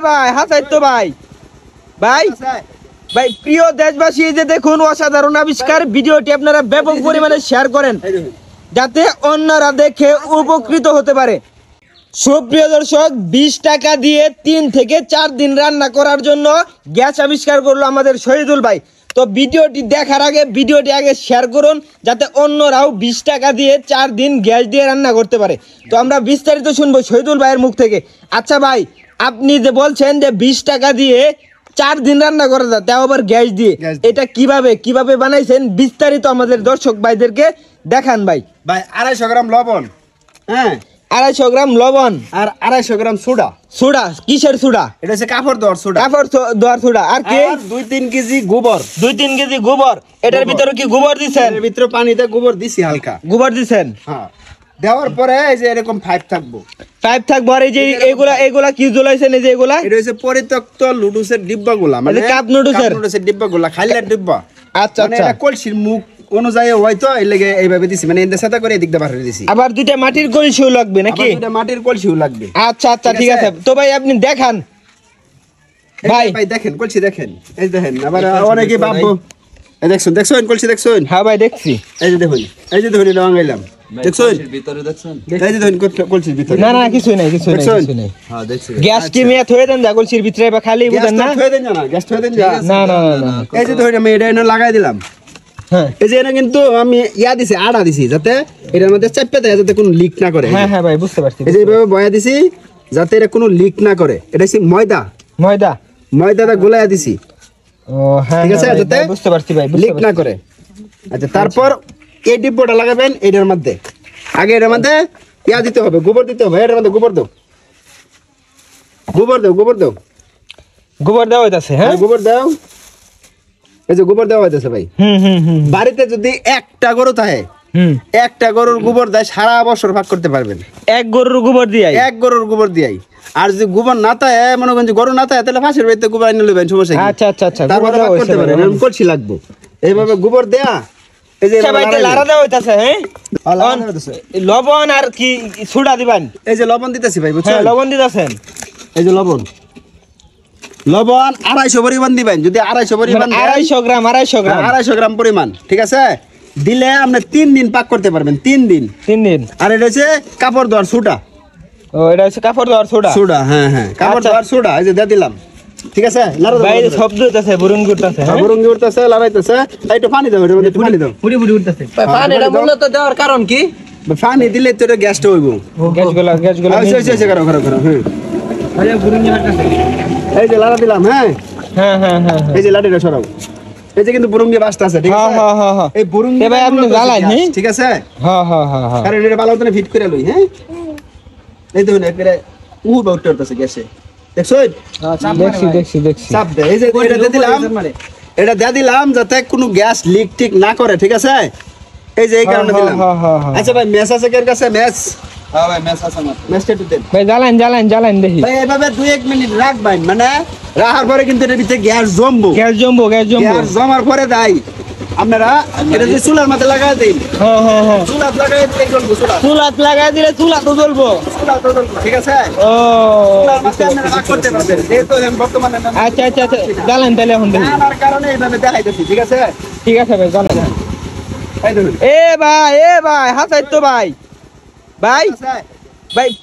ভাই হাসাইত তো ভাই ভাই ভাই প্রিয় দেশবাসী, এই যে দেখুন অসাধারণ আবিষ্কার, ভিডিওটি আপনারা ব্যাপক পরিমাণে শেয়ার করেন যাতে অন্যরা দেখে উপকৃত হতে পারে। সুপ্রিয় দর্শক, 20 টাকা দিয়ে 3 থেকে 4 দিন রান্না করার জন্য গ্যাস আবিষ্কার করলো আমাদের শহীদুল ভাই। তো ভিডিওটি দেখার আগে ভিডিওটি আগে শেয়ার করুন যাতে অন্যরাও 20 টাকা দিয়ে 4 দিন গ্যাস দিয়ে রান্না করতে পারে। তো আমরা বিস্তারিত শুনবো শহীদুল ভাইয়ের মুখ থেকে। আচ্ছা ভাই, আপনি যে বলছেন যে 20 টাকা দিয়ে 4 দিন রান্না করা যায়, তাও আবার গ্যাস দিয়ে, এটা কিভাবে বানাইছেন বিস্তারিত আমাদের দর্শক ভাইদেরকে দেখান ভাই। ভাই 250 গ্রাম লবণ, হ্যাঁ 250 গ্রাম লবণ আর 250 গ্রাম সোডা। সোডা কিসের সোডা? এটা হচ্ছে কাপড় দেওয়ার সোডা। কাপড় দেওয়ার সোডা। আর কি 2-3 কেজি গোবর। 2-3 কেজি গোবর। এটার ভিতরে কি গোবর দিছেন? এর ভিতরে পানিতে গোবর দিছি হালকা। গোবর দিছেন? হ্যাঁ। দেওয়ার পরে এই যে এরকম পাইপ থাকবো। পাইপ থাকবো। আর এই যে এগুলা কি জ্বলাইছেন? এই যে এগুলা এটা হচ্ছে পরিত্যক্ত নুডলসের ডিব্বাগুলা, মানে কাপ নুডলসের ডিব্বাগুলা, খাইলার ডিব্বা। আচ্ছা মানে এটা কলসির মুখ অনুযায়ী হয়তো এই লেগে এইভাবে দিছি, মানে এন্ডে সাথে করে এদিক দিয়ে বাহিরে দিছি। আবার 2টা মাটির কলসিও লাগবে নাকি? 2টা মাটির কলসিও লাগবে। আচ্ছা ঠিক আছে। তো ভাই আপনি দেখান। ভাই দেখেন কলসি দেখেন, এই দেখেন। আবার অনেকে ভাববো এই দেখছেন কলসি দেখছেন? হ্যাঁ ভাই দেখছি। এই যে দেখুন এটা ভাঙাইলাম, দেখছেন ভিতরে দেখছেন? এই যে দেখুন কলসির ভিতরে। না কিছুই নাই। হ্যাঁ দেখছি। গ্যাস কি মেয়ে থয়ে দেন কলসির ভিতরে বা খালি বুঝেন না? থয়ে দেন না, গ্যাস থয়ে দেন না। না। এই যে দেখুন আমি এটা এনে লাগাই দিলাম। হ্যাঁ, এই যে এটা কিন্তু আমি দিছি, আড়া দিছি যাতে এটার মধ্যে চাপতে দেয় যাতে কোনো লিক না করে। হ্যাঁ ভাই বুঝতে পারছি। এই যে এইভাবে বয়া দিছি যাতে এটা কোনো লিক না করে। এটা হচ্ছে ময়দাটা গোলায়া দিছি। ও হ্যাঁ ঠিক আছে, যাতে বুঝতে পারছি ভাই, লিক না করে। আচ্ছা, তারপর এই ডিব্বাটা লাগাবেন এটার মধ্যে। আগে এটার মধ্যে দিতে হবে, গোবর দিতে হবে। এটার মধ্যে গোবর দাও। গোবর দেওয়া হইতাছে। হ্যাঁ গোবর দাও। এই যে গোবর দেওয়া হইতাছে ভাই। বাড়িতে যদি একটা গরু থাকে, একটা গরুর গোবর দেয় সারা বছর ভাগ করতে পারবেন। এক গরুর গোবর দিয়াই। আর যদি গোবর না থাকে, মনে করেন যে গরু না থাকে, তাহলে পাশের বাড়িতে গোবর এনে লইবেন, সমস্যা কি? আচ্ছা তারপরে ভাগ করতে পারেন। এরকম কলসি লাগবে, এইভাবে গোবর দেয়া। এই যে লাড়া দেওয়া হইতাছে। হ্যাঁ, লবণ আর কি সোডা দিবেন? এই যে লবণ দিতেছি ভাই, বুঝছেন? লবণ দিতেছেন। এই যে লবণ 250 পরিমাণ দিবেন। যদি 250 পরিমাণ, 250 গ্রাম পরিমাণ, ঠিক আছে? দিলে আপনি 3 দিন পাক করতে পারবেন। 3 দিন। আর এটা হচ্ছে কাপড় দেওয়ার সোডা। ও, এটা হচ্ছে কাপড় দেওয়ার সোডা। হ্যাঁ কাপড় দেওয়ার সোডা। এই যে দিয়ে দিলাম, ঠিক আছে? ভাই শব্দ হইতাছে, বুরুঙ্গি উঠতাছে। হ্যাঁ, বুরুঙ্গি উঠতাছে, লড়াইতাছে। একটু পানি দাও, এর মধ্যে পানি দাও। পুরি উঠতাছে। পানিটা মূলত দেওয়ার কারণ কি? পানি দিলে তো এটা গ্যাসটা হইব। গ্যাসগুলা আচ্ছা করো। হ্যাঁ, ভাই বুরুঙ্গি উঠতাছে। এই যে লাড়া দিলাম। হ্যাঁ। এই যে লাঠিটা সরাও। এই যে কিন্তু বুরুঙ্গি বাসটা আছে, ঠিক আছে? হ্যাঁ। এই বুরুঙ্গি ভাই আপনি জ্বালান, হ্যাঁ? ঠিক আছে? হ্যাঁ। কারণ এটা ভালো মতন ফিট করে লই। হ্যাঁ, এই দেখুন একবারে বাউট করতেছে গ্যাসে, দেখছেন? দেখছি। চাপ দে। এই যে এটা দিয়ে দিলাম যাতে কোনো গ্যাস লিক ঠিক না করে, ঠিক আছে? এই যে এই কারণে দিলাম। আচ্ছা ভাই, মেস আছে কার কাছে? মেস? হ্যাঁ ভাই, মেস আছে আমার। মেসটা একটু দেন ভাই। জ্বালান দেখি ভাই। এভাবে 2-1 মিনিট রাখবেন, মানে রাখার পরে কিন্তু এর ভিতরে গ্যাস জমবো। গ্যাস জমার পরে দেয় আপনারা এটা যে চুলার মধ্যে লাগাই দিন। হ্যাঁ। চুলাত লাগাই দিলে জ্বলবো। চুলাত লাগাই দিলে চুলা তো জ্বলবো। ঠিক আছে? ও, চুলার মধ্যে আপনারা রাখ করতে পারবেন। যেহেতু বর্তমানে আচ্ছা জ্বালান তাহলে এখন দেখি। জানার কারণে এইভাবে দেখাইতেছি, ঠিক আছে? ঠিক আছে ভাই, জ্বালান। এই দেখুন। এ ভাই হাসাইত তো ভাই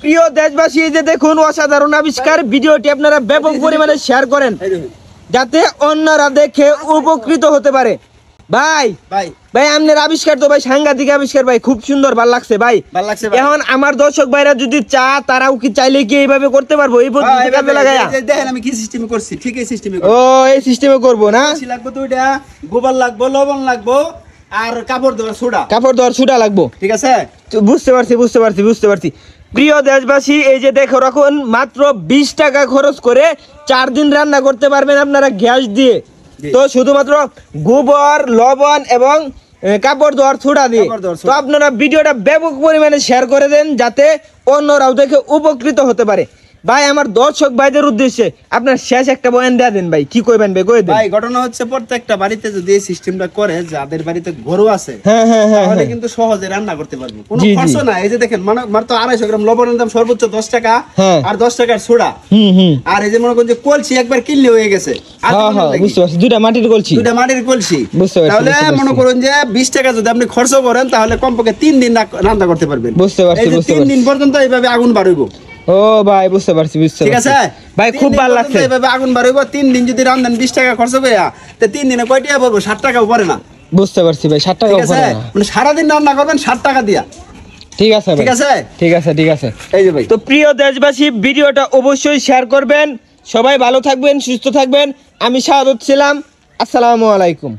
প্রিয় দেশবাসী, এই যে দেখুন অসাধারণ আবিষ্কার, ভিডিওটি আপনারা ব্যাপক পরিমাণে শেয়ার করেন যাতে অন্যরা দেখে উপকৃত হতে পারে। ভাই আপনার আবিষ্কার তো ভাই সাংঘাতিক আবিষ্কার ভাই, খুব সুন্দর, ভালো লাগছে ভাই। এখন আমার দর্শক ভাইরা যদি তারাও কি চাইলে কি এইভাবে করতে পারবো? এই পদ্ধতি লাগায়া দেখেন আমি কি সিস্টেমে করছি, ঠিক এই সিস্টেমে। ও, এই সিস্টেমে করবো না? লাগবে তো এটা গোবর লাগবে, লবণ লাগবে, আর কাপড় দেওয়ার সোডা লাগবো, ঠিক আছে? বুঝতে পারছি। প্রিয় দেশবাসী, এই যে দেখো রাখুন, মাত্র 20 টাকা খরচ করে 4 দিন রান্না করতে পারবেন আপনারা গ্যাস দিয়ে। তো শুধুমাত্র গোবর, লবণ এবং কাপড় দেওয়ার সোডা দিয়ে। তো আপনারা ভিডিওটা ব্যাপক পরিমাণে শেয়ার করে দেন যাতে অন্যরাও দেখে উপকৃত হতে পারে। ভাই আমার দর্শক ভাইদের উদ্দেশ্যে আপনার শেষ একটা বয়ান দেয়া দেন ভাই, কি কইবেন ভাই কই দেন। ভাই ঘটনা হচ্ছে প্রত্যেকটা বাড়িতে যদি এই সিস্টেমটা করে, যাদের বাড়িতে গরু আছে হ্যাঁ হ্যাঁ হ্যাঁ তাহলে কিন্তু সহজে রান্না করতে পারবে, কোনো জি, জি। খরচ না। এই যে দেখেন মার তো 250 গ্রাম লবণের দাম সর্বোচ্চ 10 টাকা, হ্যাঁ। আর 10 টাকার সোডা, হুম আর এই যে মনে করেন যে কলসি একবার কিনলে হয়ে গেছে। আর হ্যাঁ কোনো হ্যাঁ লাগে? বুঝতে পারছি, দুইটা মাটির কলছি। দুইটা মাটির কলসি। বুঝতে পারছি, তাহলে বুঝতে পারছি। মনে করুন যে 20 টাকা যদি আপনি খরচ করেন তাহলে কমপক্ষে 3 দিন রান্না করতে পারবেন। বুঝতে পারছি, এই যে বুঝতে 3 দিন পারছি। পর্যন্ত এইভাবে আগুন বাড়াইবো। ও ভাই বুঝতে পারছি, বুঝতে ঠিক পারছি। আছে ভাই 3 খুব দিন ভালো পর্যন্ত লাগছে। এইভাবে আগুন বাড়াইবো। 3 দিন যদি রান্নান 20 টাকা খরচ কইয়া, তে 3 দিনে কয় টাকা পড়বো? 60 টাকাও পড়ে না। বুঝতে পারছি ভাই, 60 টাকা ঠিক আছে, উপরে না। মানে সারাদিন রান্না করবেন 60 টাকা দিয়া। ঠিক আছে ভাই, ঠিক আছে, ঠিক আছে, ঠিক আছে। এই যে ভাই। তো প্রিয় দেশবাসী, ভিডিওটা অবশ্যই শেয়ার করবেন। সবাই ভালো থাকবেন, সুস্থ থাকবেন। আমি শাহাদত ছিলাম। আসসালামু আলাইকুম।